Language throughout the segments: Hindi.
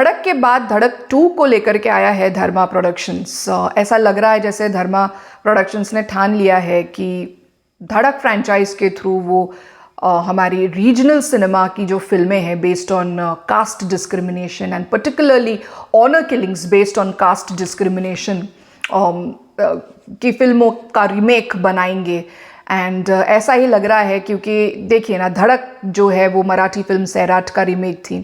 धड़क के बाद धड़क 2 को लेकर के आया है धर्मा प्रोडक्शंस। ऐसा लग रहा है जैसे धर्मा प्रोडक्शंस ने ठान लिया है कि धड़क फ्रेंचाइज के थ्रू वो हमारी रीजनल सिनेमा की जो फिल्में हैं based on caste discrimination and particularly honour killings based on caste discrimination की फिल्मों का रीमेक बनाएंगे। एंड ऐसा ही लग रहा है क्योंकि देखिए ना, धड़क जो है वो मराठी फिल्म सैराट का रीमेक थी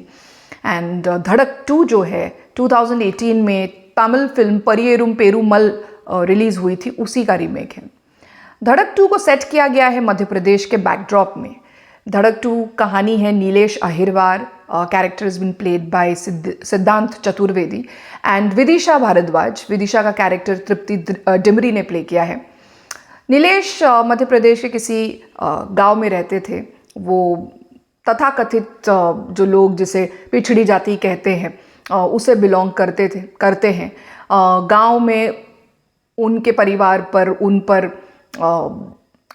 एंड धड़क 2 जो है 2018 में तमिल फिल्म परियेरुम पेरुमल रिलीज हुई थी, उसी का रीमेक है। धड़क 2 को सेट किया गया है मध्य प्रदेश के बैकड्रॉप में। धड़क 2 कहानी है Nilesh Ahirwar, character is been played by Siddhant Chaturvedi and Vidisha Bhardwaj. Vidisha का कैरेक्टर तृप्ति डिमरी ने प्ले किया है। नीलेश मध्य प्रदेश के किसी गांव में रहते थे। वो तथाकथित जो लोग जिसे पिछड़ी जाति कहते हैं उसे बिलोंग करते हैं। गांव में उनके परिवार पर उन पर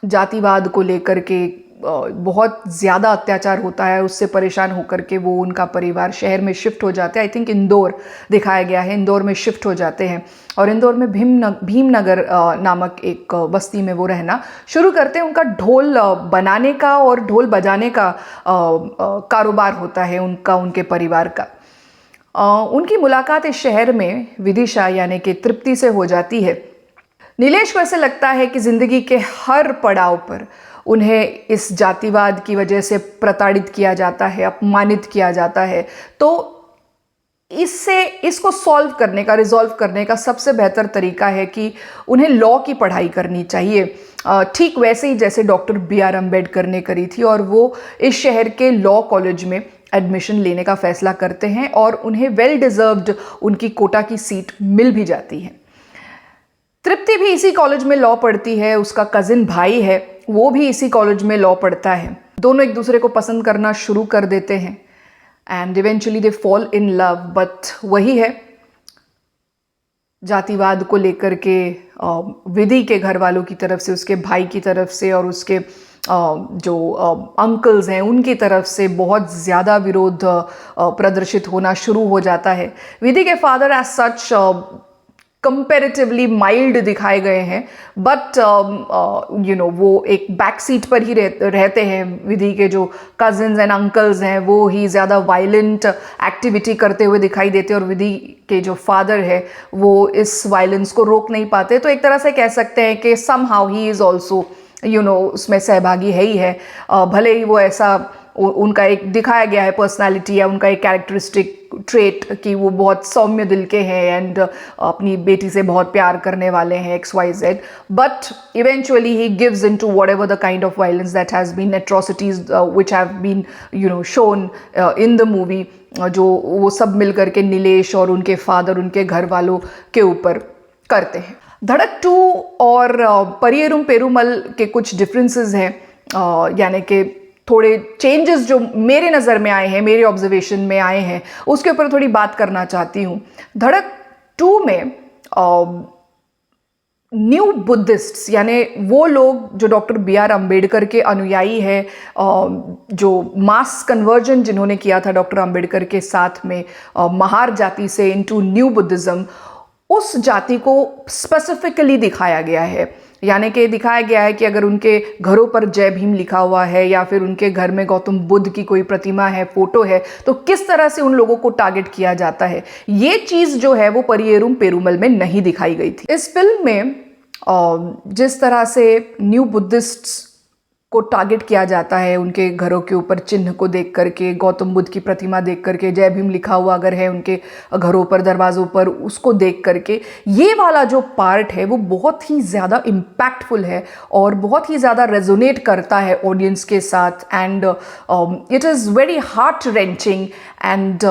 जातिवाद को लेकर के बहुत ज़्यादा अत्याचार होता है। उससे परेशान होकर के वो उनका परिवार शहर में शिफ्ट हो जाते हैं। आई थिंक इंदौर दिखाया गया है, इंदौर में शिफ्ट हो जाते हैं और इंदौर में भीमनगर नामक एक बस्ती में वो रहना शुरू करते हैं। उनका ढोल बनाने का और ढोल बजाने का कारोबार होता है उनके परिवार का। उनकी मुलाकात इस शहर में विदिशा यानी कि तृप्ति से हो जाती है। नीलेश को ऐसे लगता है कि ज़िंदगी के हर पड़ाव पर उन्हें इस जातिवाद की वजह से प्रताड़ित किया जाता है, अपमानित किया जाता है। तो इसको रिजॉल्व करने का सबसे बेहतर तरीका है कि उन्हें लॉ की पढ़ाई करनी चाहिए, ठीक वैसे ही जैसे डॉक्टर BR अम्बेडकर ने करी थी। और वो इस शहर के लॉ कॉलेज में एडमिशन लेने का फैसला करते हैं और उन्हें वेल डिजर्व्ड उनकी कोटा की सीट मिल भी जाती है। तृप्ति भी इसी कॉलेज में लॉ पढ़ती है, उसका कजिन भाई है वो भी इसी कॉलेज में लॉ पढ़ता है। दोनों एक दूसरे को पसंद करना शुरू कर देते हैं and eventually they fall in love. But वही है, जातिवाद को लेकर के विधि के घर वालों की तरफ से, उसके भाई की तरफ से और उसके जो अंकल्स हैं उनकी तरफ से बहुत ज़्यादा विरोध प्रदर्शित होना शुरू हो जाता है। विधि के father as such comparatively mild दिखाए गए हैं, बट वो एक बैक सीट पर ही रहते हैं। विधि के जो कजिन्स एंड अंकल्स हैं वो ही ज़्यादा वायलेंट एक्टिविटी करते हुए दिखाई देते हैं और विधि के जो फादर है वो इस वायलेंस को रोक नहीं पाते। तो एक तरह से कह सकते हैं कि समहाउ ही इज़ ऑल्सो उसमें सहभागी है ही है। भले ही वो ऐसा उनका एक दिखाया गया है पर्सनालिटी या उनका एक कैरेक्टरिस्टिक ट्रेट कि वो बहुत सौम्य दिल के हैं एंड अपनी बेटी से बहुत प्यार करने वाले हैं XYZ, but eventually he gives into whatever the kind of violence that has been, atrocities which have been shown in the movie, जो वो सब मिल करके नीलेश और उनके फादर उनके घर वालों के ऊपर करते हैं। धड़क 2 और परियेरुम पेरुमल के कुछ डिफरेंसेस हैं, यानी कि थोड़े चेंजेस जो मेरे नज़र में आए हैं, मेरे ऑब्जर्वेशन में आए हैं, उसके ऊपर थोड़ी बात करना चाहती हूँ। धड़क 2 में न्यू बुद्धिस्ट्स यानी वो लोग जो डॉक्टर BR अम्बेडकर के अनुयायी हैं, जो मास कन्वर्जन जिन्होंने किया था डॉक्टर अम्बेडकर के साथ में महार जाति से इनटू न्यू बुद्धिज़्म, उस जाति को स्पेसिफिकली दिखाया गया है। यानी कि दिखाया गया है कि अगर उनके घरों पर जय भीम लिखा हुआ है या फिर उनके घर में गौतम बुद्ध की कोई प्रतिमा है, फोटो है, तो किस तरह से उन लोगों को टारगेट किया जाता है। ये चीज़ जो है वो परियेरुम पेरुमल में नहीं दिखाई गई थी। इस फिल्म में जिस तरह से न्यू बुद्धिस्ट्स को टारगेट किया जाता है, उनके घरों के ऊपर चिन्ह को देख करके, गौतम बुद्ध की प्रतिमा देख करके, जय भीम लिखा हुआ अगर है उनके घरों पर दरवाज़ों पर, उसको देख करके, ये वाला जो पार्ट है वो बहुत ही ज़्यादा इम्पैक्टफुल है और बहुत ही ज़्यादा रेजोनेट करता है ऑडियंस के साथ and it is very heart wrenching. And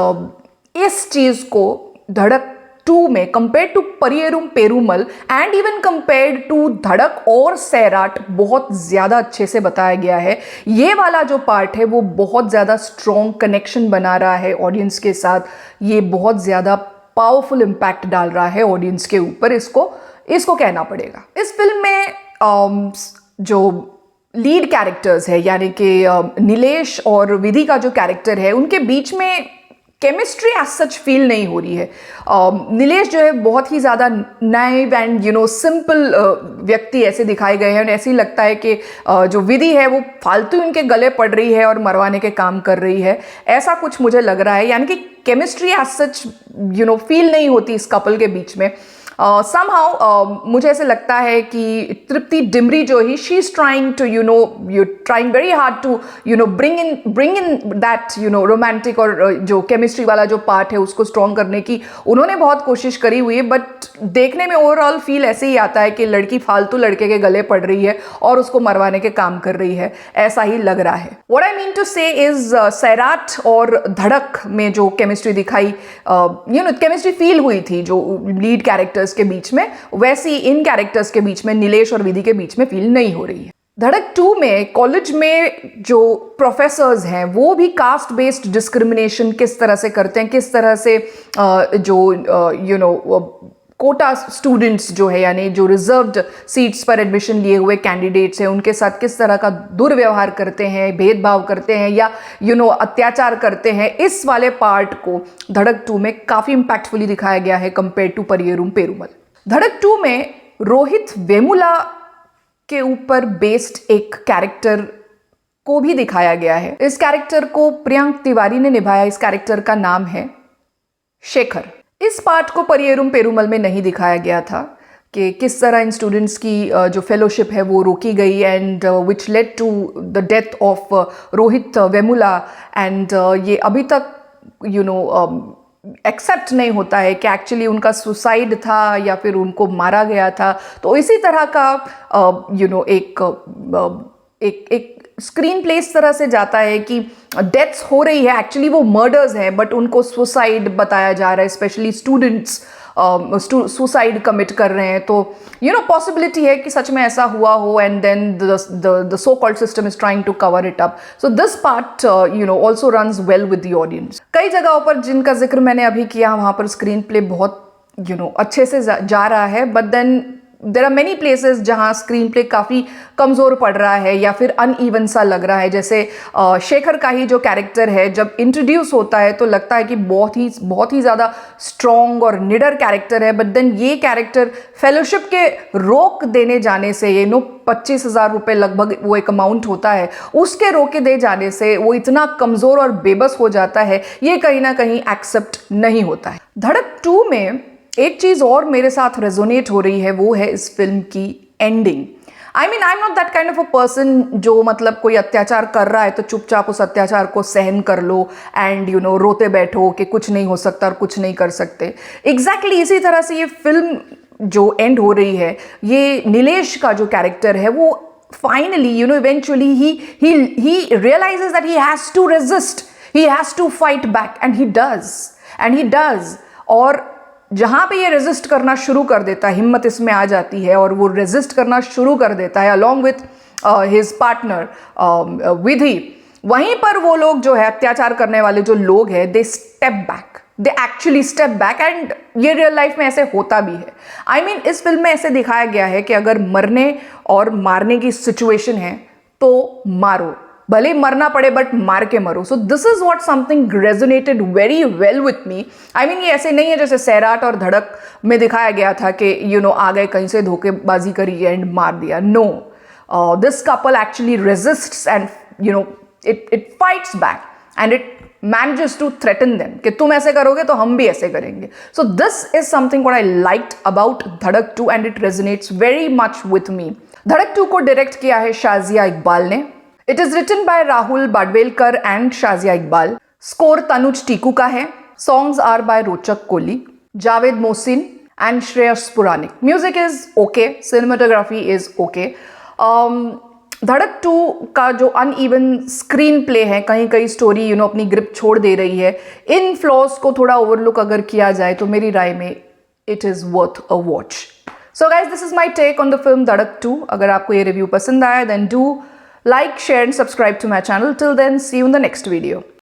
इस चीज़ को धड़क 2 में compare to Pariyerum Perumal and even compare to Dhadak और सैराट बहुत ज़्यादा अच्छे से बताया गया है। ये वाला जो पार्ट है वो बहुत ज़्यादा स्ट्रॉन्ग कनेक्शन बना रहा है ऑडियंस के साथ, ये बहुत ज़्यादा पावरफुल इम्पैक्ट डाल रहा है ऑडियंस के ऊपर, इसको कहना पड़ेगा। इस फिल्म में जो लीड कैरेक्टर्स है यानी कि नीलेश और विधि का जो कैरेक्टर है, उनके बीच में केमिस्ट्री एज सच फील नहीं हो रही है। नीलेश जो है बहुत ही ज़्यादा नाइव एंड सिंपल व्यक्ति ऐसे दिखाए गए हैं, और ऐसे ही लगता है कि जो विधि है वो फालतू इनके गले पड़ रही है और मरवाने के काम कर रही है, ऐसा कुछ मुझे लग रहा है। यानी कि केमिस्ट्री एज सच फील नहीं होती इस कपल के बीच में। somehow मुझे ऐसे लगता है कि तृप्ति डिमरी जो ही she is trying to trying very hard to bring in that romantic और जो केमिस्ट्री वाला जो पार्ट है उसको स्ट्रॉन्ग करने की उन्होंने बहुत कोशिश करी हुई है, बट देखने में ओवरऑल फील ऐसे ही आता है कि लड़की फालतू लड़के के गले पड़ रही है और उसको मरवाने के काम कर रही है, ऐसा ही लग रहा है। व्हाट आई मीन टू से इज सैराट और धड़क में जो केमिस्ट्री दिखाई, केमिस्ट्री फील हुई थी जो लीड कैरेक्टर्स के बीच में, वैसी इन कैरेक्टर्स के बीच में नीलेश और विधि के बीच में फील नहीं हो रही है। धड़क 2 में कॉलेज में जो प्रोफेसर्स हैं वो भी कास्ट बेस्ड डिस्क्रिमिनेशन किस तरह से करते हैं, किस तरह से कोटा स्टूडेंट्स जो है यानी जो रिजर्व्ड सीट्स पर एडमिशन लिए हुए कैंडिडेट्स हैं उनके साथ किस तरह का दुर्व्यवहार करते हैं, भेदभाव करते हैं या अत्याचार करते हैं, इस वाले पार्ट को धड़क 2 में काफ़ी इम्पैक्टफुली दिखाया गया है कंपेयर टू परियेरुम पेरुमल। धड़क 2 में रोहित वेमुला के ऊपर बेस्ड एक कैरेक्टर को भी दिखाया गया है। इस कैरेक्टर को प्रियंक तिवारी ने निभाया। इस कैरेक्टर का नाम है शेखर। इस पार्ट को परियेरुम पेरुमल में नहीं दिखाया गया था कि किस तरह इन स्टूडेंट्स की जो फेलोशिप है वो रोकी गई and which led to the death of Rohith Vemula, and ये अभी तक एक्सेप्ट नहीं होता है कि एक्चुअली उनका सुसाइड था या फिर उनको मारा गया था। तो इसी तरह का एक स्क्रीन प्ले इस तरह से जाता है कि डेथ्स हो रही है, एक्चुअली वो मर्डर्स हैं बट उनको सुसाइड बताया जा रहा है, स्पेशली स्टूडेंट्स सुसाइड कमिट कर रहे हैं। तो पॉसिबिलिटी है कि सच में ऐसा हुआ हो and then the so called system is trying to cover it up. So this part also runs well with the audience. कई जगहों पर जिनका जिक्र मैंने अभी किया वहाँ पर स्क्रीन प्ले बहुत अच्छे से जा रहा है, but then there are many places जहाँ स्क्रीन प्ले काफ़ी कमज़ोर पड़ रहा है या फिर अनइवन सा लग रहा है। जैसे शेखर का ही जो कैरेक्टर है जब इंट्रोड्यूस होता है तो लगता है कि बहुत ही ज़्यादा स्ट्रॉन्ग और निडर कैरेक्टर है, बट देन ये कैरेक्टर फेलोशिप के रोक देने जाने से 25,000 रुपये लगभग वो एक अमाउंट होता है, उसके रोके दे जाने से वो इतना कमज़ोर और बेबस हो जाता है, ये कहीं ना कहीं एक्सेप्ट नहीं होता है। धड़क 2 में एक चीज़ और मेरे साथ रेजोनेट हो रही है, वो है इस फिल्म की ending. I am not that kind of a person जो मतलब कोई अत्याचार कर रहा है तो चुपचाप उस अत्याचार को सहन कर लो एंड रोते बैठो कि कुछ नहीं हो सकता और कुछ नहीं कर सकते। एग्जैक्टली इसी तरह से ये फिल्म जो एंड हो रही है, ये नीलेश का जो कैरेक्टर है वो finally eventually he realizes that he has to resist, he has to fight back and he does और जहाँ पे ये रेजिस्ट करना शुरू कर देता है, हिम्मत इसमें आ जाती है और वो रेजिस्ट करना शुरू कर देता है अलॉन्ग विथ हिज पार्टनर विधि, वहीं पर वो लोग जो है अत्याचार करने वाले जो लोग हैं they actually step back and ये रियल लाइफ में ऐसे होता भी है। आई मीन इस फिल्म में ऐसे दिखाया गया है कि अगर मरने और मारने की सिचुएशन है तो मारो, भले ही मरना पड़े बट मार के मरो। So this is what something resonated very well with me. I mean ये ऐसे नहीं है जैसे सैराट और धड़क में दिखाया गया था कि आ गए कहीं से धोखेबाजी करी एंड मार दिया। No, this couple actually resists and it fights back and it manages to threaten them कि तुम ऐसे करोगे तो हम भी ऐसे करेंगे। So this is something what I liked about धड़क 2 and it resonates very much with me। धड़क 2 को डायरेक्ट किया है शाजिया इकबाल ने। It is written by Rahul Badwelkar and Shazia Iqbal. Score Tanuj Tikoo का है। Songs are by रोचक Koli, Javed Mohsin and Shreyas Puranic. Music is okay, cinematography is okay। धड़क 2 का जो अनइवन स्क्रीन प्ले है, कहीं कहीं स्टोरी अपनी ग्रिप छोड़ दे रही है, इन फ्लॉज को थोड़ा ओवरलुक अगर किया जाए तो मेरी राय में it is worth a watch. So guys this is my take on the film Dhadak 2। अगर आपको ये रिव्यू पसंद आया then do like, share and subscribe to my channel. Till then see you in the next video.